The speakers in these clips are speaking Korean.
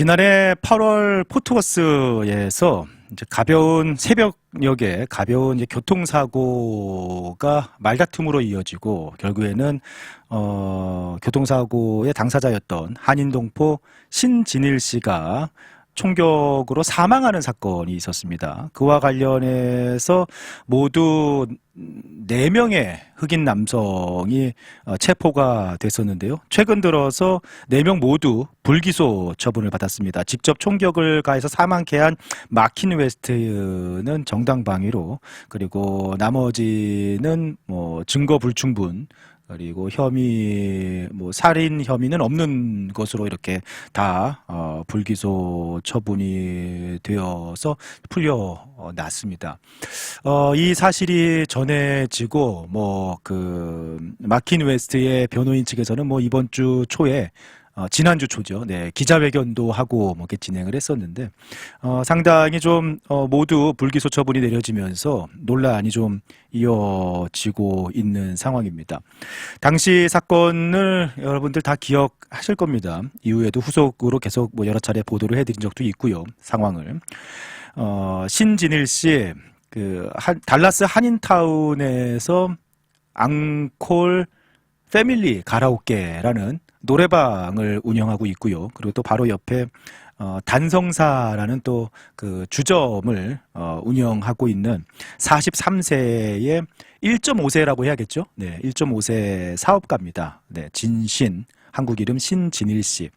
지난해 8월 포트워스에서 이제 가벼운 새벽녘에 가벼운 이제 교통사고가 말다툼으로 이어지고 결국에는 교통사고의 당사자였던 한인동포 신진일 씨가 총격으로 사망하는 사건이 있었습니다. 그와 관련해서 모두 4명의 흑인 남성이 체포가 됐었는데요. 최근 들어서 4명 모두 불기소 처분을 받았습니다. 직접 총격을 가해서 사망케 한 마킨 웨스트는 정당방위로, 그리고 나머지는 증거 불충분, 그리고 혐의, 살인 혐의는 없는 것으로 이렇게 다 불기소 처분이 되어서 풀려났습니다. 이 사실이 전해지고 마킨 웨스트의 변호인 측에서는 이번 주 초에 지난주 초죠. 네, 기자회견도 하고 이렇게 진행을 했었는데, 상당히 좀, 모두 불기소 처분이 내려지면서 논란이 좀 이어지고 있는 상황입니다. 당시 사건을 여러분들 다 기억하실 겁니다. 이후에도 후속으로 계속 여러 차례 보도를 해드린 적도 있고요. 상황을. 신진일 씨, 달라스 한인타운에서 앙콜 패밀리 가라오케라는 노래방을 운영하고 있고요. 그리고 또 바로 옆에 단성사라는 또 그 주점을 운영하고 있는 43세의 1.5세라고 해야겠죠. 네, 1.5세 사업가입니다. 네, 진신. 한국 이름 신진일 씨.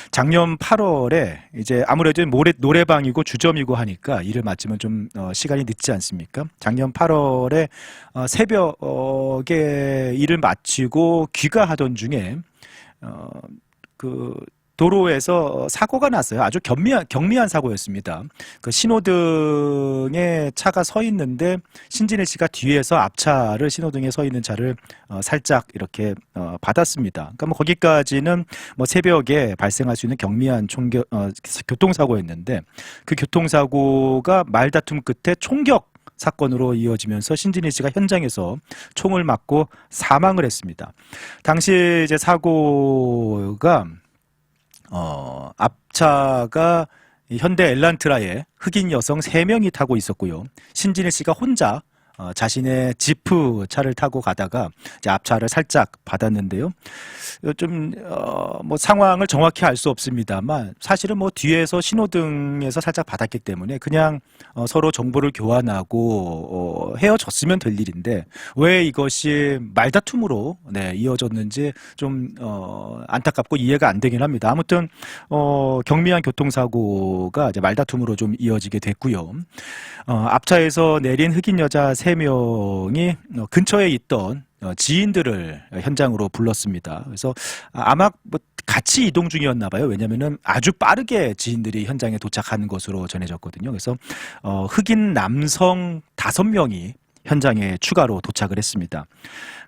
작년 8월에 이제 아무래도 노래방이고 주점이고 하니까 일을 마치면 좀 시간이 늦지 않습니까? 작년 8월에 새벽에 일을 마치고 귀가하던 중에 도로에서 사고가 났어요. 아주 경미한 사고였습니다. 그 신호등에 차가 서 있는데 신진일 씨가 뒤에서 앞차를, 신호등에 서 있는 차를 살짝 이렇게 받았습니다. 그러니까 거기까지는 새벽에 발생할 수 있는 경미한 교통사고였는데, 그 교통사고가 말다툼 끝에 총격 사건으로 이어지면서 신진일 씨가 현장에서 총을 맞고 사망을 했습니다. 당시 이제 사고가 앞차가 현대 엘란트라에 흑인 여성 3명이 타고 있었고요. 신진일 씨가 혼자 자신의 지프 차를 타고 가다가 이제 앞차를 살짝 받았는데요. 좀 상황을 정확히 알 수 없습니다만, 사실은 뒤에서 신호등에서 살짝 받았기 때문에 그냥 서로 정보를 교환하고 헤어졌으면 될 일인데, 왜 이것이 말다툼으로 이어졌는지 좀 안타깝고 이해가 안 되긴 합니다. 아무튼 경미한 교통사고가 이제 말다툼으로 좀 이어지게 됐고요. 앞차에서 내린 흑인 여자 3명이 근처에 있던 지인들을 현장으로 불렀습니다. 그래서 아마 같이 이동 중이었나 봐요. 왜냐면은 아주 빠르게 지인들이 현장에 도착하는 것으로 전해졌거든요. 그래서 흑인 남성 5명이 현장에 추가로 도착을 했습니다.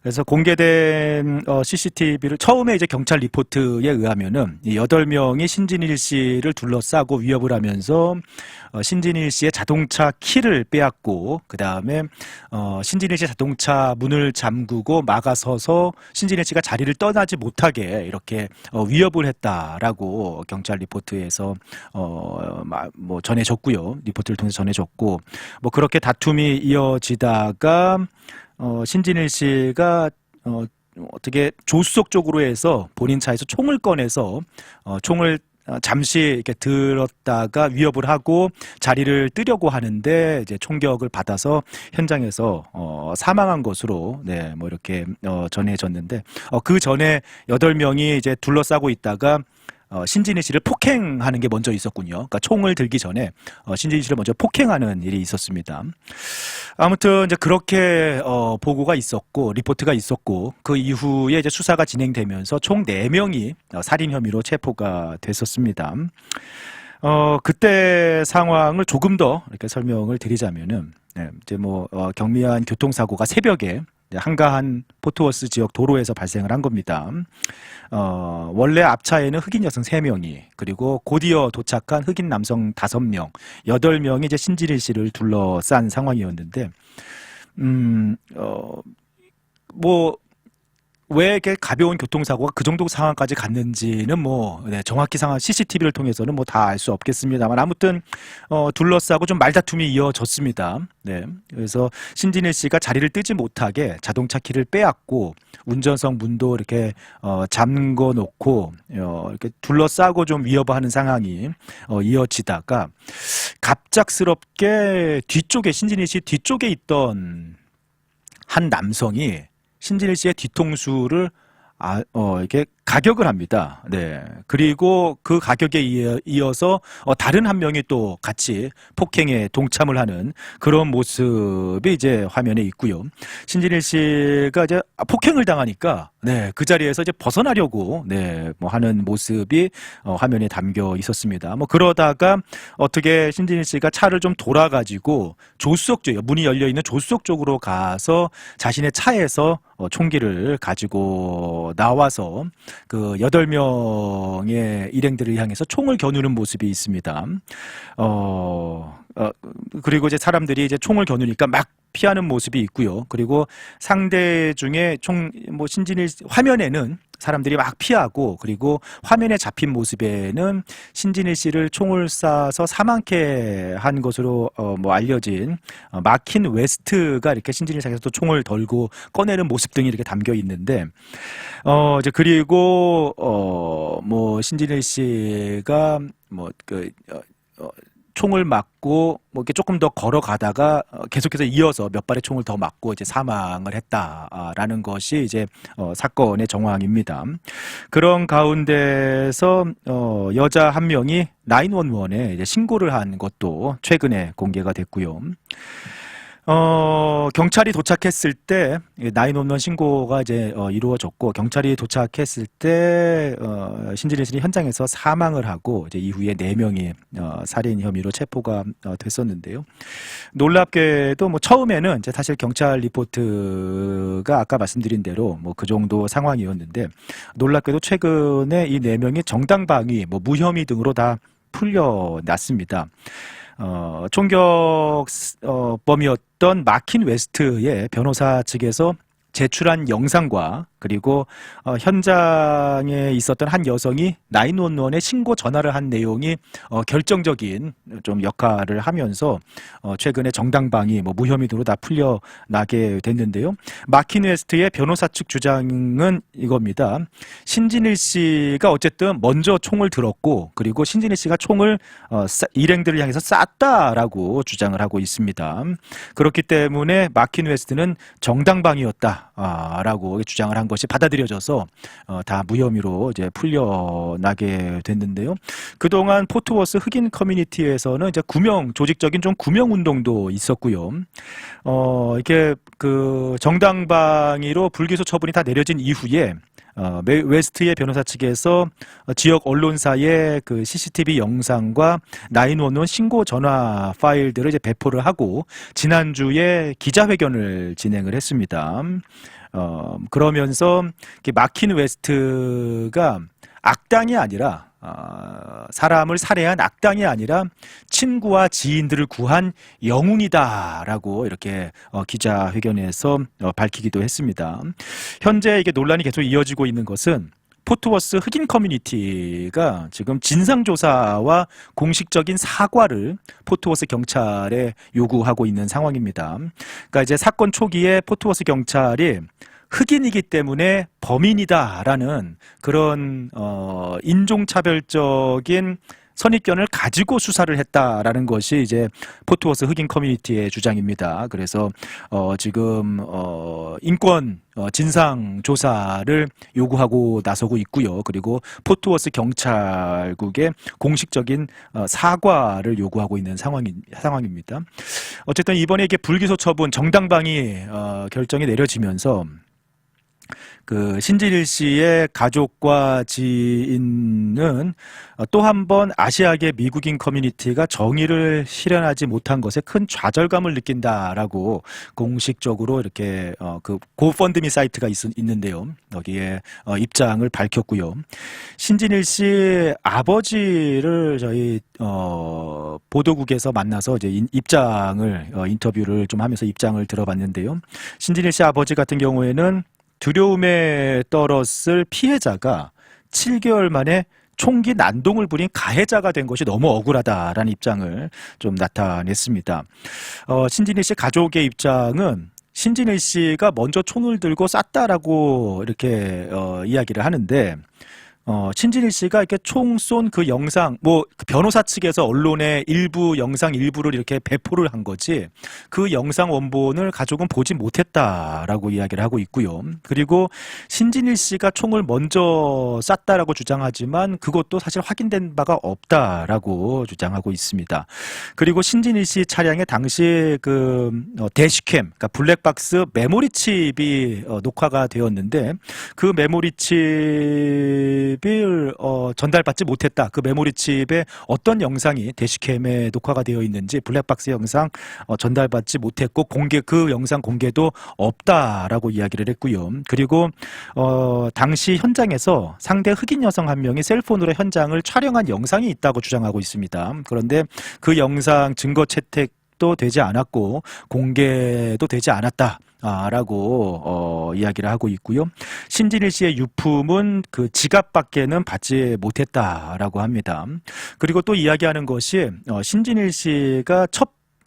그래서 공개된 CCTV를 처음에 이제 경찰 리포트에 의하면은 이 8명이 신진일 씨를 둘러싸고 위협을 하면서 신진일 씨의 자동차 키를 빼앗고, 그 다음에 신진일 씨의 자동차 문을 잠그고 막아서서 신진일 씨가 자리를 떠나지 못하게 이렇게 위협을 했다라고 경찰 리포트에서 전해졌고요. 리포트를 통해서 전해졌고, 그렇게 다툼이 이어지다가 신진일 씨가 어떻게 조수석 쪽으로 해서 본인 차에서 총을 꺼내서 총을 잠시 이렇게 들었다가 위협을 하고 자리를 뜨려고 하는데 이제 총격을 받아서 현장에서 사망한 것으로 이렇게 전해졌는데, 그 전에 8명이 이제 둘러싸고 있다가 신진일 씨를 폭행하는 게 먼저 있었군요. 그러니까 총을 들기 전에 신진일 씨를 먼저 폭행하는 일이 있었습니다. 아무튼 이제 그렇게 보고가 있었고 리포트가 있었고, 그 이후에 이제 수사가 진행되면서 총 4명이 살인 혐의로 체포가 됐었습니다. 그때 상황을 조금 더 이렇게 설명을 드리자면은, 이제 경미한 교통사고가 새벽에 한가한 포트워스 지역 도로에서 발생을 한 겁니다. 원래 앞차에는 흑인 여성 3명이, 그리고 곧이어 도착한 흑인 남성 5명, 8명이 이제 신진일 씨를 둘러싼 상황이었는데, 왜 이렇게 가벼운 교통사고가 그 정도 상황까지 갔는지는 뭐 네, 정확히 상황 CCTV를 통해서는 뭐 다 알 수 없겠습니다만 아무튼 둘러싸고 좀 말다툼이 이어졌습니다. 네, 그래서 신진일 씨가 자리를 뜨지 못하게 자동차 키를 빼앗고 운전석 문도 이렇게 잠궈 놓고 이렇게 둘러싸고 좀 위협하는 상황이 이어지다가 갑작스럽게 뒤쪽에 신진일 씨 뒤쪽에 있던 한 남성이 신진일 씨의 뒤통수를 이렇게 가격을 합니다. 네. 그리고 그 가격에 이어서 다른 한 명이 또 같이 폭행에 동참을 하는 그런 모습이 이제 화면에 있고요. 신진일 씨가 이제 폭행을 당하니까 네, 그 자리에서 이제 벗어나려고 네, 뭐 하는 모습이 화면에 담겨 있었습니다. 뭐 그러다가 어떻게 신진일 씨가 차를 좀 돌아가지고 조수석 쪽, 문이 열려 있는 조수석 쪽으로 가서 자신의 차에서 총기를 가지고 나와서 그 8명의 일행들을 향해서 총을 겨누는 모습이 있습니다. 그리고 이제 사람들이 이제 총을 겨누니까 막 피하는 모습이 있고요. 그리고 상대 중에 뭐 신진일 화면에는 사람들이 막 피하고 그리고 화면에 잡힌 모습에는 신진일 씨를 총을 쏴서 사망케 한 것으로 뭐 알려진 마킨 웨스트가 이렇게 신진일 씨에서 또 총을 들고 꺼내는 모습 등이 이렇게 담겨 있는데 이제 그리고 뭐 신진일 씨가 총을 맞고 뭐 이렇게 조금 더 걸어가다가 계속해서 이어서 몇 발의 총을 더 맞고 이제 사망을 했다라는 것이 이제 사건의 정황입니다. 그런 가운데서 여자 한 명이 911에 이제 신고를 한 것도 최근에 공개가 됐고요. 경찰이 도착했을 때 911 신고가 이제 이루어졌고 경찰이 도착했을 때 신진일 씨는 현장에서 사망을 하고 이제 이후에 4명이 살인 혐의로 체포가 됐었는데요. 놀랍게도 뭐 처음에는 이제 사실 경찰 리포트가 아까 말씀드린 대로 뭐 그 정도 상황이었는데 놀랍게도 최근에 이 4명이 정당방위, 뭐 무혐의 등으로 다 풀려났습니다. 총격범이었던 마킨 웨스트의 변호사 측에서 제출한 영상과 그리고 현장에 있었던 한 여성이 911에 신고 전화를 한 내용이 결정적인 좀 역할을 하면서 최근에 정당방위, 뭐 무혐의 등으로 다 풀려나게 됐는데요. 마킨 웨스트의 변호사 측 주장은 이겁니다. 신진일 씨가 어쨌든 먼저 총을 들었고 그리고 신진일 씨가 총을 일행들을 향해서 쐈다라고 주장을 하고 있습니다. 그렇기 때문에 마킨 웨스트는 정당방위였다라고 주장을 한 것이 받아들여져서 다 무혐의로 이제 풀려나게 됐는데요. 그동안 포트워스 흑인 커뮤니티에서는 이제 조직적인 좀 구명 운동도 있었고요. 이렇게 그 정당방위로 불기소 처분이 다 내려진 이후에 웨스트의 변호사 측에서 지역 언론사의 그 CCTV 영상과 911 신고 전화 파일들을 이제 배포를 하고 지난주에 기자회견을 진행을 했습니다. 그러면서 마킨 웨스트가 악당이 아니라 사람을 살해한 악당이 아니라 친구와 지인들을 구한 영웅이다라고 이렇게 기자회견에서 밝히기도 했습니다. 현재 이게 논란이 계속 이어지고 있는 것은 포트워스 흑인 커뮤니티가 지금 진상조사와 공식적인 사과를 포트워스 경찰에 요구하고 있는 상황입니다. 그러니까 이제 사건 초기에 포트워스 경찰이 흑인이기 때문에 범인이다라는 그런 인종차별적인 선입견을 가지고 수사를 했다라는 것이 이제 포트워스 흑인 커뮤니티의 주장입니다. 그래서 지금 인권 진상 조사를 요구하고 나서고 있고요. 그리고 포트워스 경찰국의 공식적인 사과를 요구하고 있는 상황입니다. 어쨌든 이번에 이게 불기소 처분 정당방위 결정이 내려지면서 그 신진일 씨의 가족과 지인은 또 한 번 아시아계 미국인 커뮤니티가 정의를 실현하지 못한 것에 큰 좌절감을 느낀다라고 공식적으로 이렇게 그 고펀드미 사이트가 있는데요. 여기에 입장을 밝혔고요. 신진일 씨 아버지를 저희 보도국에서 만나서 이제 인터뷰를 좀 하면서 입장을 들어봤는데요. 신진일 씨 아버지 같은 경우에는 두려움에 떨었을 피해자가 7개월 만에 총기 난동을 부린 가해자가 된 것이 너무 억울하다라는 입장을 좀 나타냈습니다. 신진일 씨 가족의 입장은 신진일 씨가 먼저 총을 들고 쐈다라고 이렇게 이야기를 하는데, 신진일 씨가 이렇게 총 쏜 그 영상, 그 변호사 측에서 언론에 일부 영상 일부를 이렇게 배포를 한 거지, 그 영상 원본을 가족은 보지 못했다라고 이야기를 하고 있고요. 그리고 신진일 씨가 총을 먼저 쐈다라고 주장하지만 그것도 사실 확인된 바가 없다라고 주장하고 있습니다. 그리고 신진일 씨 차량에 당시 그 대시캠, 그러니까 블랙박스 메모리 칩이 녹화가 되었는데, 그 메모리 칩을 전달받지 못했다. 그 메모리 칩에 어떤 영상이 대시캠에 녹화가 되어 있는지 블랙박스 영상 전달받지 못했고, 그 영상 공개도 없다라고 이야기를 했고요. 그리고 당시 현장에서 상대 흑인 여성 한 명이 셀폰으로 현장을 촬영한 영상이 있다고 주장하고 있습니다. 그런데 그 영상 증거 채택도 되지 않았고 공개도 되지 않았다. 라고 이야기를 하고 있고요. 신진일 씨의 유품은 그 지갑밖에는 받지 못했다라고 합니다. 그리고 또 이야기하는 것이 신진일 씨가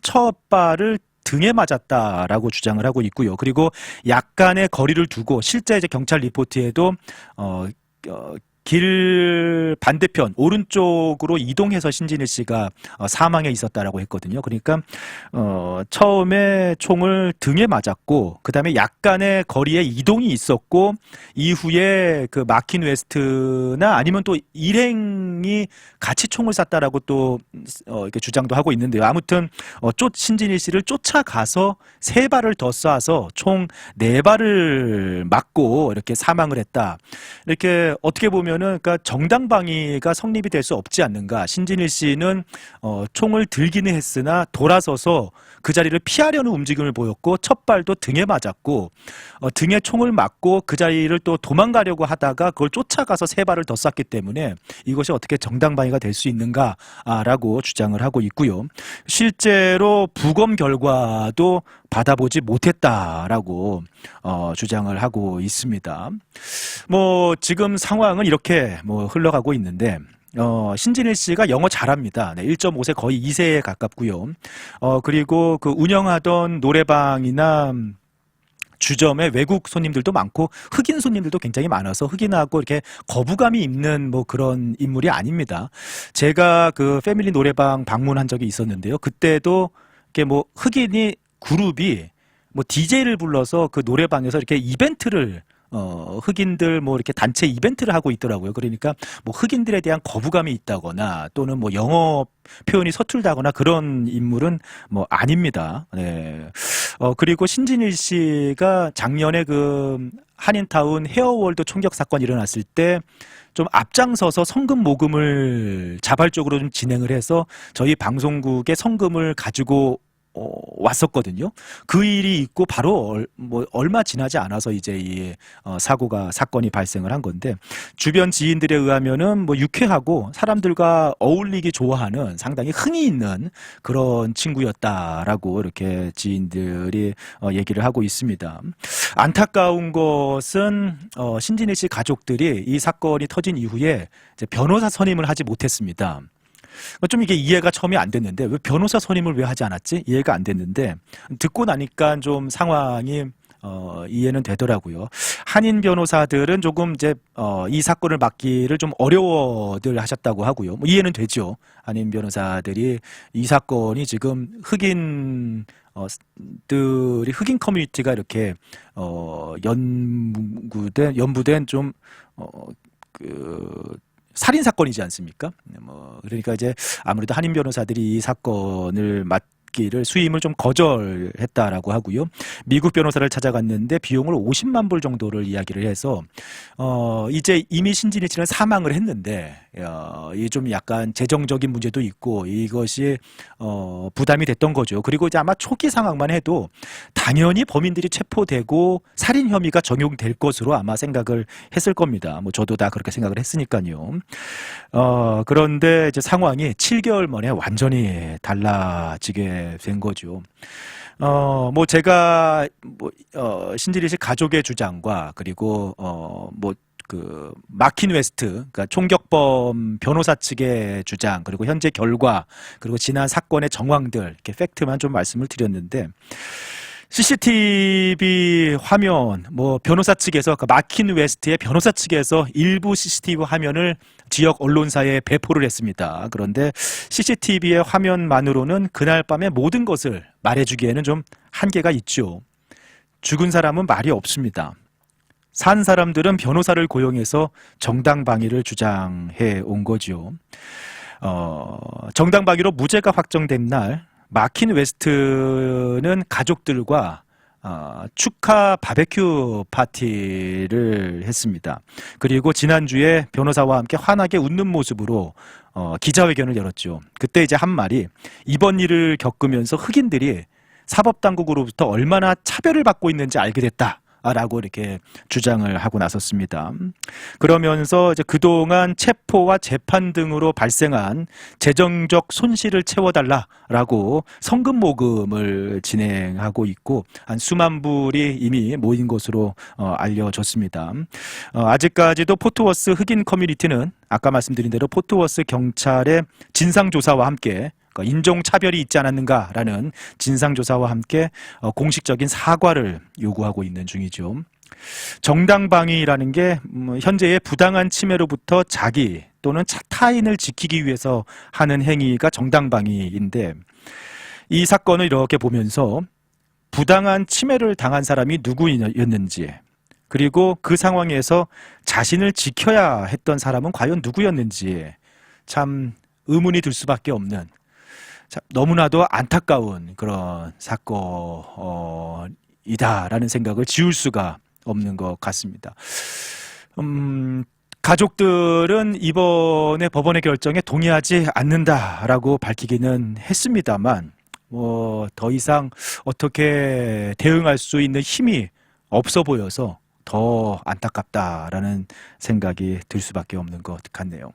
첫 발을 등에 맞았다라고 주장을 하고 있고요. 그리고 약간의 거리를 두고 실제 이제 경찰 리포트에도 길 반대편 오른쪽으로 이동해서 신진일 씨가 사망해 있었다라고 했거든요. 그러니까 처음에 총을 등에 맞았고, 그다음에 약간의 거리에 이동이 있었고, 이후에 그 마킨 웨스트나 아니면 또 일행이 같이 총을 쐈다라고 또 이렇게 주장도 하고 있는데요. 아무튼 신진일 씨를 쫓아가서 3발을 더 쏴서 총 4발을 맞고 이렇게 사망을 했다. 이렇게 어떻게 보면 그러니까 정당방위가 성립이 될 수 없지 않는가. 신진일 씨는 총을 들기는 했으나 돌아서서 그 자리를 피하려는 움직임을 보였고, 첫 발도 등에 맞았고, 등에 총을 맞고 그 자리를 또 도망가려고 하다가 그걸 쫓아가서 3발을 더 쐈기 때문에 이것이 어떻게 정당방위가 될 수 있는가라고 주장을 하고 있고요. 실제로 부검 결과도 받아보지 못했다라고 주장을 하고 있습니다. 지금 상황은 이렇게 흘러가고 있는데, 신진일 씨가 영어 잘합니다. 네, 1.5세 거의 2세에 가깝고요. 그리고 그 운영하던 노래방이나 주점에 외국 손님들도 많고 흑인 손님들도 굉장히 많아서 흑인하고 이렇게 거부감이 있는 그런 인물이 아닙니다. 제가 그 패밀리 노래방 방문한 적이 있었는데요. 그때도 이렇게 흑인이 그룹이 DJ를 불러서 그 노래방에서 이렇게 이벤트를 흑인들 이렇게 단체 이벤트를 하고 있더라고요. 그러니까 흑인들에 대한 거부감이 있다거나 또는 영어 표현이 서툴다거나 그런 인물은 아닙니다. 네. 그리고 신진일 씨가 작년에 그 한인타운 헤어월드 총격 사건이 일어났을 때 좀 앞장서서 성금 모금을 자발적으로 좀 진행을 해서 저희 방송국에 성금을 가지고 왔었거든요. 그 일이 있고 바로 얼마 지나지 않아서 이제 이 사건이 발생을 한 건데, 주변 지인들에 의하면은 유쾌하고 사람들과 어울리기 좋아하는 상당히 흥이 있는 그런 친구였다라고 이렇게 지인들이 얘기를 하고 있습니다. 안타까운 것은 신진일 씨 가족들이 이 사건이 터진 이후에 이제 변호사 선임을 하지 못했습니다. 좀 이게 이해가 처음에 안 됐는데, 왜 변호사 선임을 왜 하지 않았지? 이해가 안 됐는데, 듣고 나니까 좀 상황이 이해는 되더라고요. 한인 변호사들은 조금 이제 이 사건을 막기를 좀 어려워들 하셨다고 하고요. 이해는 되죠. 한인 변호사들이 이 사건이 지금 흑인 커뮤니티가 이렇게 연부된 좀 살인 사건이지 않습니까? 그러니까 이제 아무래도 한인 변호사들이 이 사건을 맡기를 수임을 좀 거절했다라고 하고요. 미국 변호사를 찾아갔는데 비용을 50만 불 정도를 이야기를 해서 이제 이미 신진일 씨는 사망을 했는데 이 좀 약간 재정적인 문제도 있고 이것이 부담이 됐던 거죠. 그리고 이제 아마 초기 상황만 해도 당연히 범인들이 체포되고 살인 혐의가 적용될 것으로 아마 생각을 했을 겁니다. 저도 다 그렇게 생각을 했으니까요. 그런데 이제 상황이 7개월 만에 완전히 달라지게 나오게 된 거죠. 뭐 제가 신지리 씨 가족의 주장과 그리고 마킨 웨스트, 그러니까 총격범 변호사 측의 주장, 그리고 현재 결과, 그리고 지난 사건의 정황들, 이렇게 팩트만 좀 말씀을 드렸는데, CCTV 화면, 변호사 측에서, 그러니까 마킨 웨스트의 변호사 측에서 일부 CCTV 화면을 지역 언론사에 배포를 했습니다. 그런데 CCTV의 화면만으로는 그날 밤의 모든 것을 말해주기에는 좀 한계가 있죠. 죽은 사람은 말이 없습니다. 산 사람들은 변호사를 고용해서 정당방위를 주장해 온 거죠. 정당방위로 무죄가 확정된 날 마킨 웨스트는 가족들과 축하 바베큐 파티를 했습니다. 그리고 지난주에 변호사와 함께 환하게 웃는 모습으로 기자회견을 열었죠. 그때 이제 한 말이, 이번 일을 겪으면서 흑인들이 사법당국으로부터 얼마나 차별을 받고 있는지 알게 됐다 라고 이렇게 주장을 하고 나섰습니다. 그러면서 이제 그동안 체포와 재판 등으로 발생한 재정적 손실을 채워달라라고 성금 모금을 진행하고 있고, 한 수만 불이 이미 모인 것으로 알려졌습니다. 아직까지도 포트워스 흑인 커뮤니티는 아까 말씀드린 대로 포트워스 경찰의 진상조사와 함께 인종차별이 있지 않았는가라는 진상조사와 함께 공식적인 사과를 요구하고 있는 중이죠. 정당방위라는 게 현재의 부당한 침해로부터 자기 또는 타인을 지키기 위해서 하는 행위가 정당방위인데, 이 사건을 이렇게 보면서 부당한 침해를 당한 사람이 누구였는지, 그리고 그 상황에서 자신을 지켜야 했던 사람은 과연 누구였는지 참 의문이 들 수밖에 없는, 너무나도 안타까운 그런 사건이다라는 생각을 지울 수가 없는 것 같습니다. 가족들은 이번에 법원의 결정에 동의하지 않는다라고 밝히기는 했습니다만, 더 이상 어떻게 대응할 수 있는 힘이 없어 보여서 더 안타깝다라는 생각이 들 수밖에 없는 것 같네요.